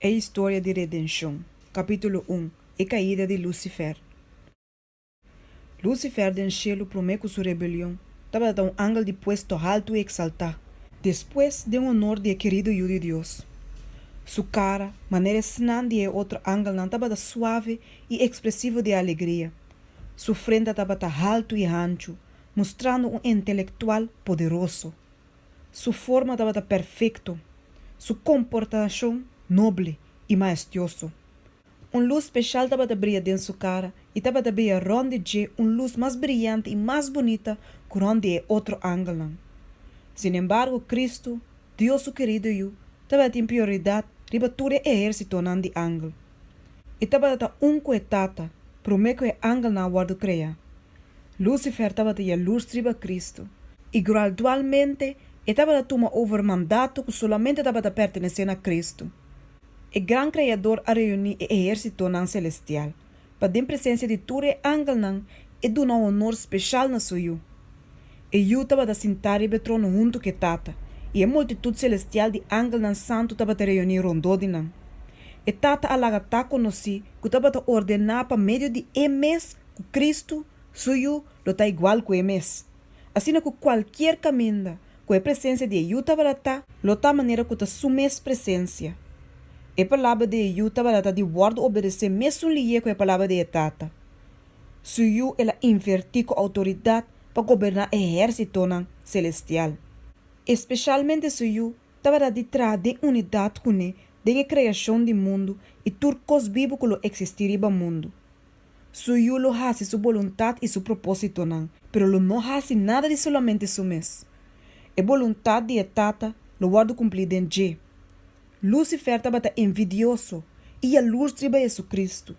É a história de redenção. Capítulo 1. A caída de Lucifer. Lucifer del cielo promete sua rebelião. Estava um ángel de puesto alto e exaltado. Depois de honor de querido hijo de Deus. Sua cara, maneira senão de outro ángel, não estava suave e expressivo de alegria. Sua frente estava alto e ancho, mostrando um intelectual poderoso. Sua forma estava perfeita. Sua comportação noble e majestoso. Luz especial estava a brilhar dentro sua cara e estava a brilhar ronde de luz mais brilhante e mais bonita que ronde é outro ângulo. Sin embargo, Cristo, Deus o querido eu, estava em prioridade riba todo o exército de ângulo. E estava a coetata, prometo que ângulo na guarda criar. Lucifer estava a luz riba Cristo. E gradualmente, estava a tomar over mandato que solamente estava a pertencer a Cristo. O grande Criador a reunir o exército celestial, para a presença de todo o ángel e dar um honor especial na sua. E eu estava a sentar e trono junto com Tata, e a multitud celestial de ángeles santos estava a reunir rondou de nan. E Tata alagata conheci que estava a ordenar para meio de mês que Cristo, suyo, lo está igual que mês. Assim que qualquer caminho, com a presença de eu estava a lo está maneira que está sua presença. A palavra de eu estava de guarda obedecer mesmo lhe com a palavra de Tata. Suyo ela invertir com autoridade para governar o exército celestial. Especialmente suyo estava de trás de unidade com ele, de criação do mundo e turcos vivos que lo existir no mundo. Suyo lo hace sua vontade e seu propósito pero lo não hace nada de solamente su mes. A vontade de Tata lo guarda cumprir em G. Lucifer estava envidioso e a luz de Jesus.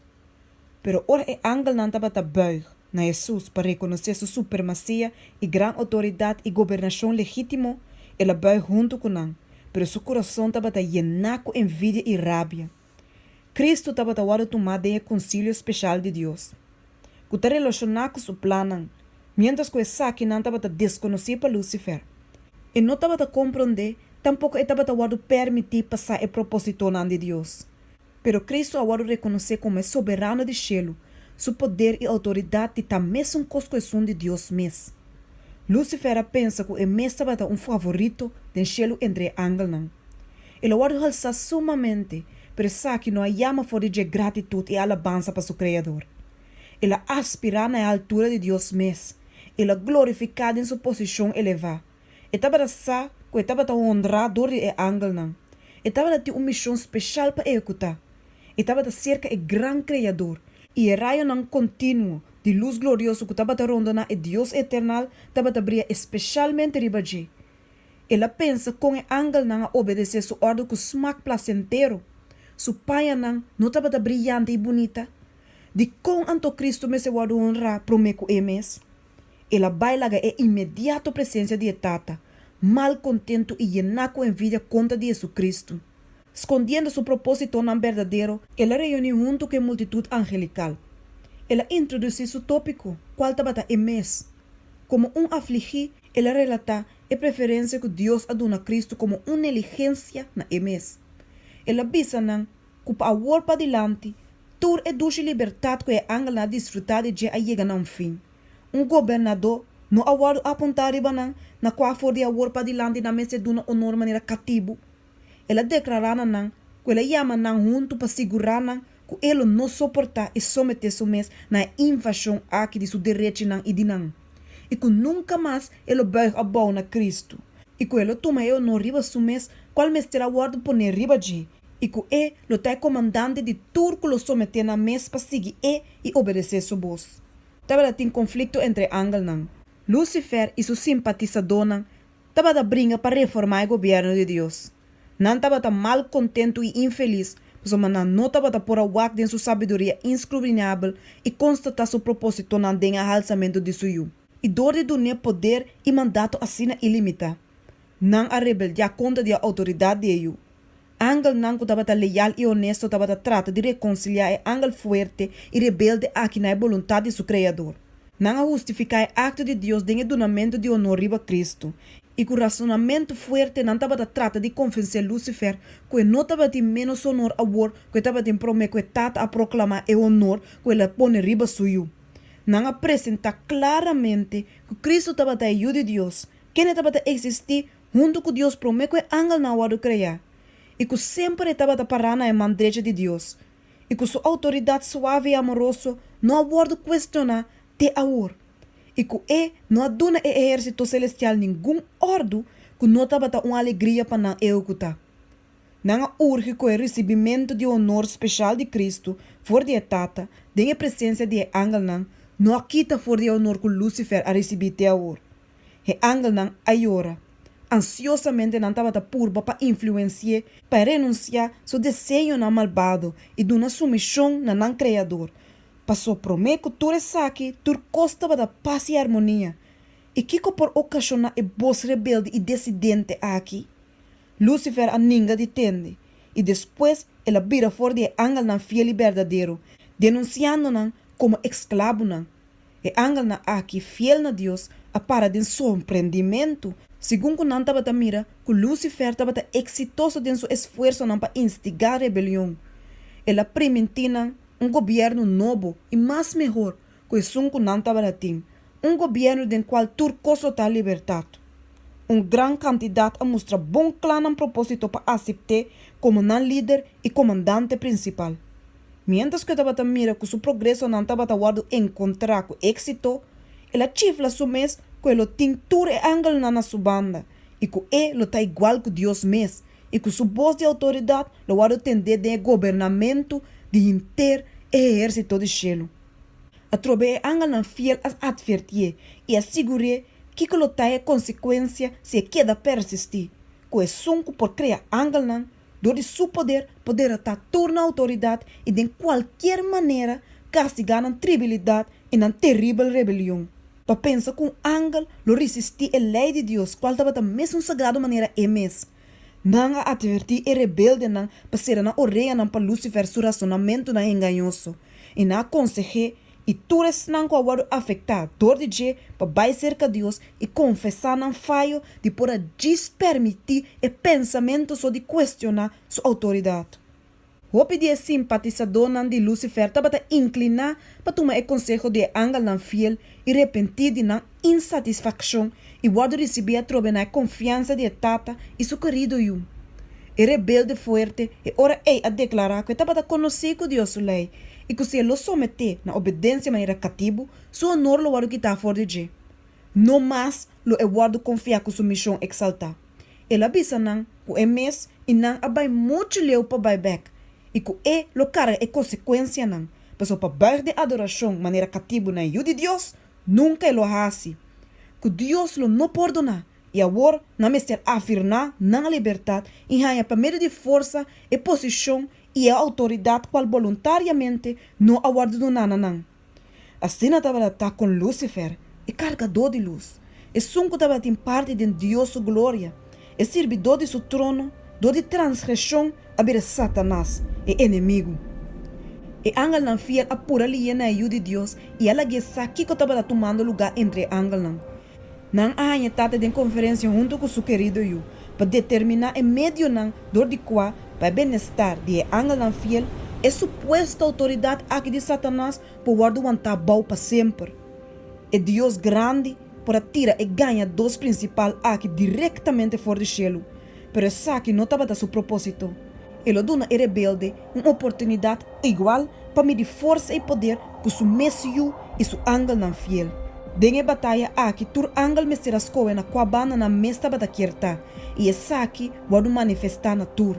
Pero ora o ángel não estava buig na Jesus para reconhecer sua supremacia e grande autoridade e governação legítima. Ela buig junto com ele, pero seu coração estava llenado com envidia e rabia. Cristo estava a tomar de concílio especial de Deus. Que está relacionado com seu plano, mientras que o saque não estava desconhecido para Lucifer. E não estava a compreender. Tampouco estava a permitir passar o propósito de Deus. Pero Cristo agora reconhece como é soberano de cielo, seu poder e autoridade também são coisas de Deus mesmo. Lucifer pensa que o mesmo estava favorito do cielo entre ángeles. Ele agora alça sumamente, pero sabe que não há llama fora de gratitude e alabança para seu Criador. Ele aspira na altura de Deus mesmo. Ele glorificado em sua posição elevada. Estava a que estava a honrar o ángel. Estava a ter uma missão especial para executar. Estava a cerca o grande Criador. E o raio contínuo de luz gloriosa que estava a rondar o Deus eterno estava a brilhar especialmente riba de. Ela pensa com o ángel a obedecer sua ordem com smack placentero. Sua paia não estava brilhante e bonita. De com anto Cristo me se guarda honrar prometo emes. Ela bailaga a imediata presença de Tata. Mal contento e llenado com envidia contra de Jesucristo. Escondendo seu propósito não verdadeiro, ela reuniu junto com a multitud angelical. Ela introduziu seu tópico, qual estava a mês. Como afligir, ela relata a preferência que Deus aduna a Cristo como uma neligência na mês. Ela avisa que para a para adiante, toda a dulce liberdade que a ángel desfrutar de a chegar a fim. Governador não aguardo apontar na qual for de award para adiante na mesa de uma honor maneira cativo. Ela declara que ela chama junto para segurar que ele não suporta e someter seu mês na invasão aqui de seu direito e de e que nunca mais ele vai a bom na Cristo. E que ele toma eu no riba seu mês, qual mês terá guardo por riba de. E que ele está comandante de tudo que lo someter na mesa para seguir e obedecer sua voz. Estava em conflito entre ángeles. Lucifer e seu simpatizador estavam a brigar para reformar o governo de Deus. Não estava mal contente e infeliz, mas não estava a pôr a wak de sua sabedoria inscrutável e constatar seu propósito não tem alçamento de seu. E dor de donar poder e mandato assim ilimitado. Não a rebeldia contra a autoridade de ele. Ángel não que estava leal e honesto estava a tratar de reconciliar o ángel forte e rebelde aqui na vontade de seu Criador. Não a justificar o acto de Deus de donamento de honor a Cristo E com razonamento forte não estava trata de convencer Lucifer que não estava de menos honor a war, que estava de prometer que tata a proclamar o honor que ele põe riba suyo. Não apresenta claramente que Cristo estava da ajuda de Deus, que ele estava a existir junto com Deus promete que angel não vai criar. E que sempre estava a parar na mão direita de Deus. E que sua autoridade suave e amorosa não vai questionar te amor. E que não aduna o exército celestial nenhum ordem que não estava uma alegria para não executar. Não urge que o recebimento de honor especial de Cristo for de tata, de presença de angel não quita for de honor que Lucifer a receber te amor. O angel não ayora. Ansiosamente não estava purba para influenciar, para renunciar seu desenho na malvado e de uma submissão na não criador. Passou promete que tu saque, tu costa da paz e harmonia. E que por ocasionar e voz rebelde e decidente aqui, Lucifer a ninguém detende. E depois ela vira fora de angel na fiel e verdadeiro, denunciando-na como escravo. E angel na aqui, fiel na Deus, a para de surpreendimento, segundo que não estava a mira, que Lucifer estava exitoso em seu esforço para instigar a rebelião. Ela permitiu governo novo e mais melhor que o som que não estava a ter. Governo do qual turcoso está libertado. Grande candidato a mostrar bom claro propósito para aceitar como não líder e comandante principal. Mientras que estava a mira que seu progresso não estava a encontrar com êxito, ela chifla seu mês que ele tem todo o angel na sua banda e que ele está igual que Deus mesmo e que sua voz de autoridade lo vai atender de governamento de inteiro exército de cielo. A trobe angel na fiel a advertir e assegurar que lo tá consequência se queda persistir. Que é sonco por criar angel nan, do de seu poder estar torna autoridade e de qualquer maneira castigar a tribilidade e na terrível rebelião. Pa pensa que angel lo resistir a lei de Deus, qual estava da mesma sagrada maneira emes. Não a advertir e rebelde nan, para ser na orelha nan para Lucifer su razonamento na enganoso. E na aconselhe e tu não vai afetar dor de je para vai cerca de Deus e confessar não falho de por despermitir e pensamento só de questionar sua autoridade. O pedir simpatizador nan de Lucifer estava a inclinar para tomar o conselho de angel nan fiel e arrepentir de nan insatisfação e guardo receber a trobe na confiança de tata e seu querido Yu. E rebelde forte e ora a declarar que estava a conhecer com Deus sua lei e que se ele someter na obediência maneira cativo, seu honor lo vai quitar fora de je. No mais lo é guardo confiar com sua missão exaltar. Ele avisa nan que é mês e nan abai muito leu para buyback e que lo cara é consequência nan. Passou para baixo de adoração maneira cativo na ajuda de Deus, nunca lo hace. Que Deus lo não perdona e agora não me ser afirmar na liberdade e ganha para meio de força e posição e a autoridade qual voluntariamente não aguarda do nananã. Assim estava estar com Lucifer, e carregador de luz. E sunco estava em parte de Deus sua glória, e servidor de seu trono, do de transgressão a ver Satanás, e inimigo. E angel não fiel a pura linha na ajuda de Deus, e ela guessa que estava tomando lugar entre angel não. Não há tata de conferência junto com seu querido Yu, para determinar em meio não, dor de qual para bem-estar de angel não fiel, é suposta autoridade aqui de Satanás por guardar bom para sempre. É Deus grande para tirar e ganhar dos principais aqui diretamente fora do cielo. Pero essa aqui não estava a seu propósito. Ele dona é rebelde uma oportunidade igual para medir força e poder com seu Messias e seu angel não fiel. Dengue batalha aqui, tur angel me será escoa na quabana na mesta bata quierta e essa aqui vai manifestar na tur.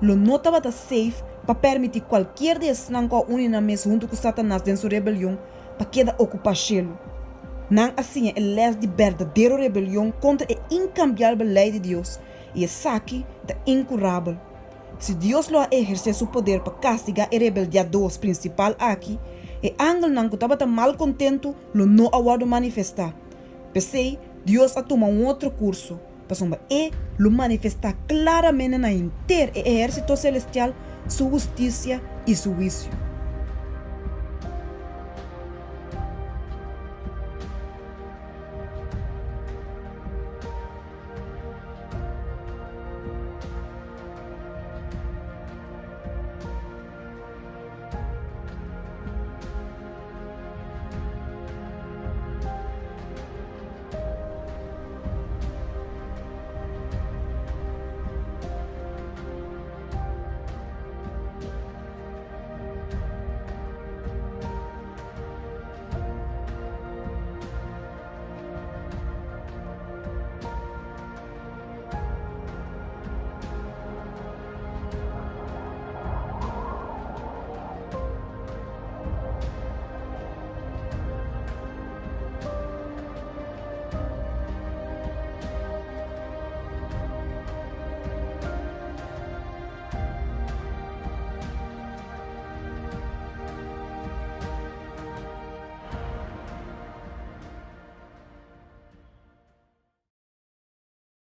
Lo não estava safe para permitir qualquer desnão com a na mesa junto com Satanás dentro sua rebelião para queda ocupar cielo. Não assim é lei de verdadeira rebelião contra a incambiável lei de Deus e essa aqui é incurável. Se Deus lo exercer seu poder para castigar a rebeldia dos principal aqui, e angel não estava mal contento, lo não aguardo manifestar. Pensei, Deus a tomar outro curso, para lo manifestar claramente na inteiro exército celestial, sua justiça e seu juízo.